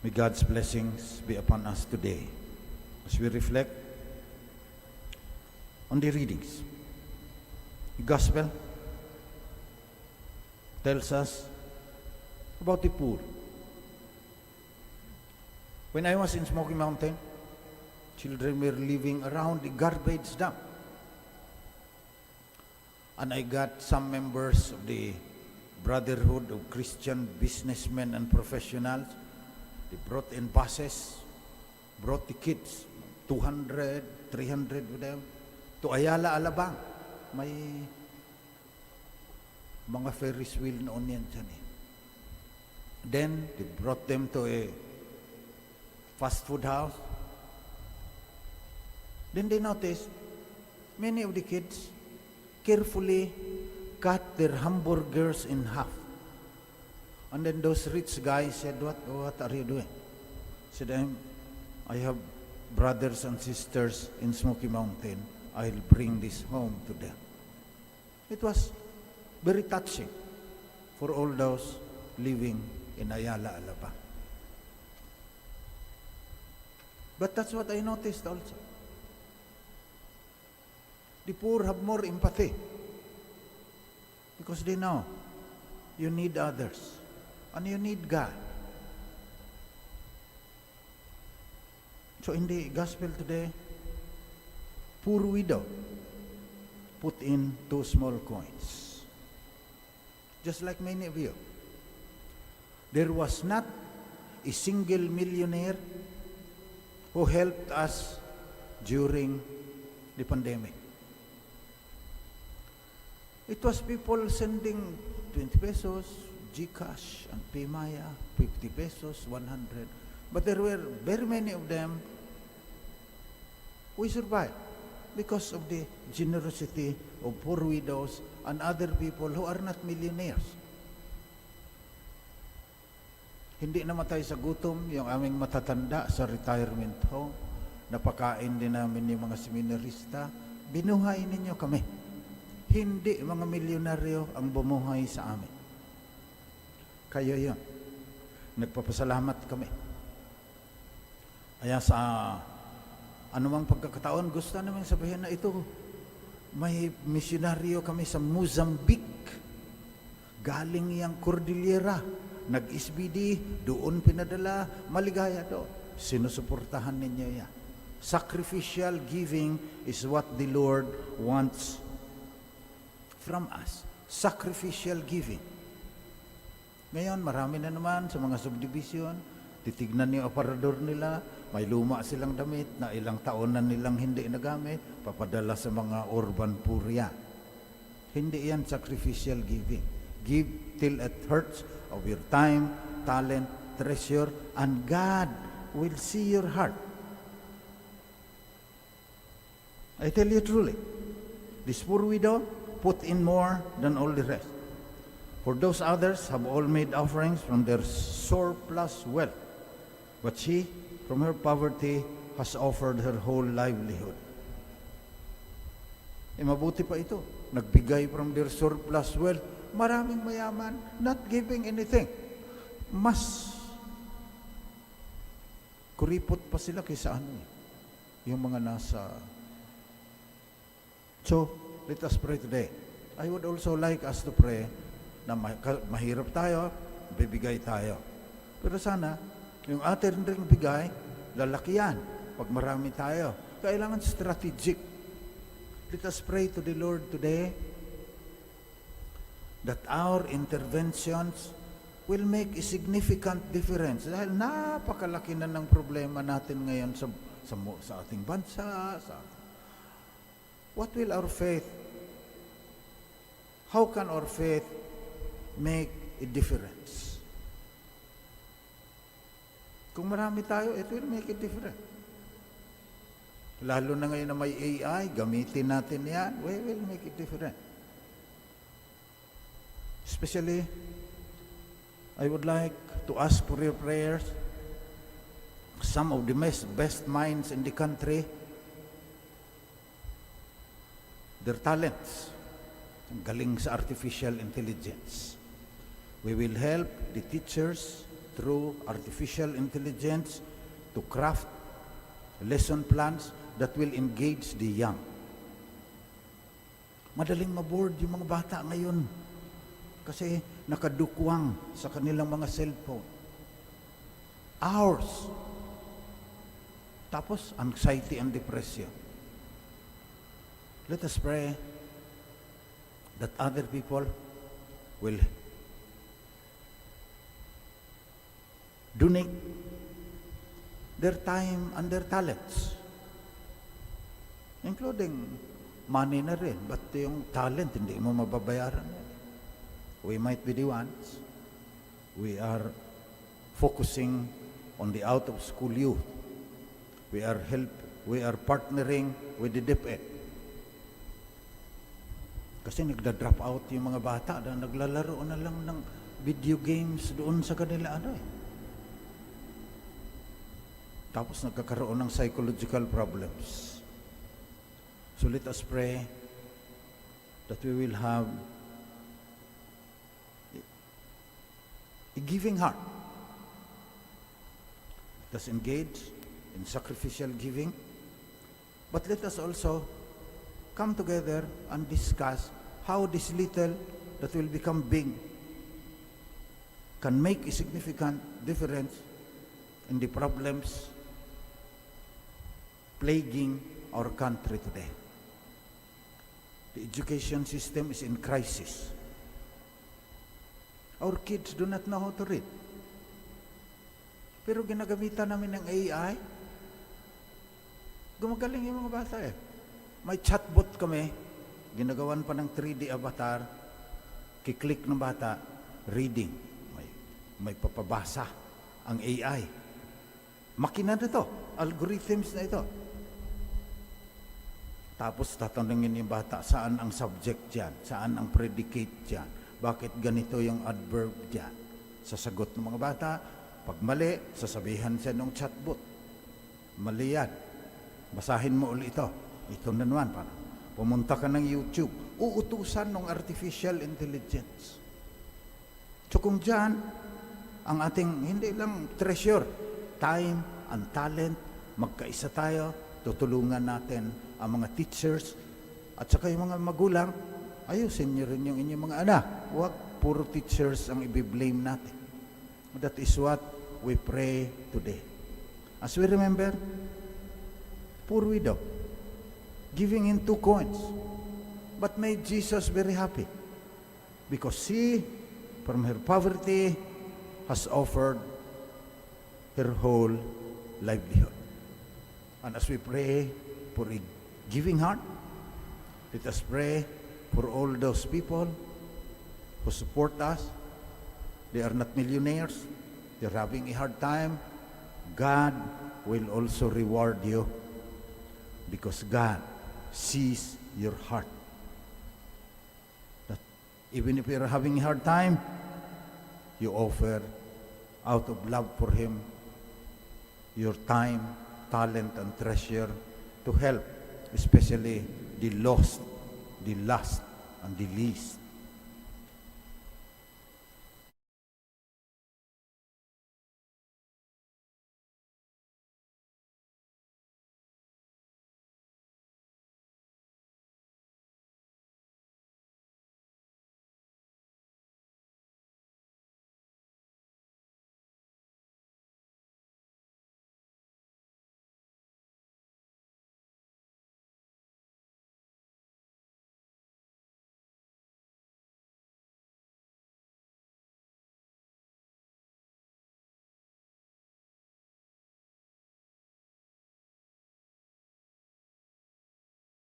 May God's blessings be upon us today as we reflect on the readings. The Gospel tells us about the poor. When I was in Smoky Mountain, children were living around the garbage dump. And I got some members of the Brotherhood of Christian Businessmen and Professionals. They brought in buses, brought the kids, 200, 300 with them, to Ayala, Alabang. May mga Ferris wheel noon yan dyan eh. Then, they brought them to a fast food house. Then they noticed many of the kids carefully cut their hamburgers in half. And then those rich guys said, what are you doing? Said, I have brothers and sisters in Smoky Mountain. I'll bring this home to them. It was very touching for all those living in Ayala, Alabang. But that's what I noticed also. The poor have more empathy because they know you need others and you need God. So in the gospel today, poor widow put in 2 small coins. Just like many of you. There was not a single millionaire who helped us during the pandemic. It was people sending 20 pesos, GCash, and Paymaya, 50 pesos, 100. But there were very many of them who survived because of the generosity of poor widows and other people who are not millionaires. Hindi namatay sa gutom yung aming matatanda sa retirement home. Napakain din namin yung mga seminarista. Binuhay ninyo kami. Hindi mga milyonaryo ang bumuhay sa amin. Kayo yun. Nagpapasalamat kami. Kaya sa anumang pagkakataon, gusto namin sabihin na ito, may misyonaryo kami sa Mozambique. Galing yang Cordillera. Nag-SBD, doon pinadala, maligaya doon. Sinusuportahan ninyo yan. Sacrificial giving is what the Lord wants from us. Sacrificial giving. Ngayon, marami na naman sa mga subdivision, titignan niyo aparador nila, may luma silang damit na ilang taon na nilang hindi nagamit, papadala sa mga urban poor yan. Hindi yan sacrificial giving. Give till it hurts of your time, talent, treasure, and God will see your heart. I tell you truly, this poor widow put in more than all the rest. For those others have all made offerings from their surplus wealth, but she, from her poverty, has offered her whole livelihood. Mabuti pa ito. Nagbigay from their surplus wealth. Maraming mayaman, not giving anything. Mas kuripot pa sila kaysa yung mga nasa. So, let us pray today. I would also like us to pray na mahirap tayo, bibigay tayo. Pero sana, yung atin ring bigay, lalakihan. Pag marami tayo, kailangan strategic. Let us pray to the Lord today that our interventions will make a significant difference. Dahil napakalaki na ng problema natin ngayon sa ating bansa. What will our faith, how can our faith make a difference? Kung marami tayo, it will make a difference. Lalo na ngayon na may AI, gamitin natin yan, we will make a difference. Especially, I would like to ask for your prayers. Some of the best minds in the country, their talents, galing sa artificial intelligence. We will help the teachers through artificial intelligence to craft lesson plans that will engage the young. Madaling maboard yung mga bata ngayon kasi nakadukwang sa kanilang mga cellphone. Hours. Tapos, anxiety and depression. Let us pray that other people will donate their time and their talents, including money na rin, but yung talent, hindi mo mababayaran. We might be the ones. We are focusing on the out-of-school youth. We are partnering with the DepEd. Kasi nagda-drop out yung mga bata na naglalaro na lang ng video games doon sa kanila Tapos nagkakaroon ng psychological problems. So let us pray that we will have a giving heart. Let us engage in sacrificial giving, but let us also come together and discuss how this little that will become big can make a significant difference in the problems plaguing our country today. The education system is in crisis. Our kids do not know how to read. Pero ginagamitan namin ng AI, gumagaling yung mga bata May chatbot kami, ginagawan pa ng 3D avatar, kiklik ng bata, reading. May papabasa ang AI. Makina na ito, algorithms na ito. Tapos tatanungin yung bata, saan ang subject dyan? Saan ang predicate dyan? Bakit ganito yung adverb dyan? Sasagot ng mga bata, pag mali, sasabihan siya ng chatbot. Mali yan. Basahin mo ulit ito. Ito na naman, parang pumunta ka ng YouTube, uutusan ng artificial intelligence. So kung dyan, ang ating hindi lang treasure, time and talent, magkaisa tayo, tutulungan natin ang mga teachers at saka yung mga magulang, ayusin nyo rin yung inyong mga anak. Huwag puro teachers ang i-blame natin. That is what we pray today. As we remember, poor widow, giving in 2 coins, but made Jesus very happy because she, from her poverty, has offered her whole livelihood. And as we pray for a giving heart, let us pray for all those people who support us. They are not millionaires. They're having a hard time. God will also reward you because God sees your heart. That even if you're having a hard time, you offer out of love for Him your time, talent, and treasure to help, especially the lost, the last, and the least.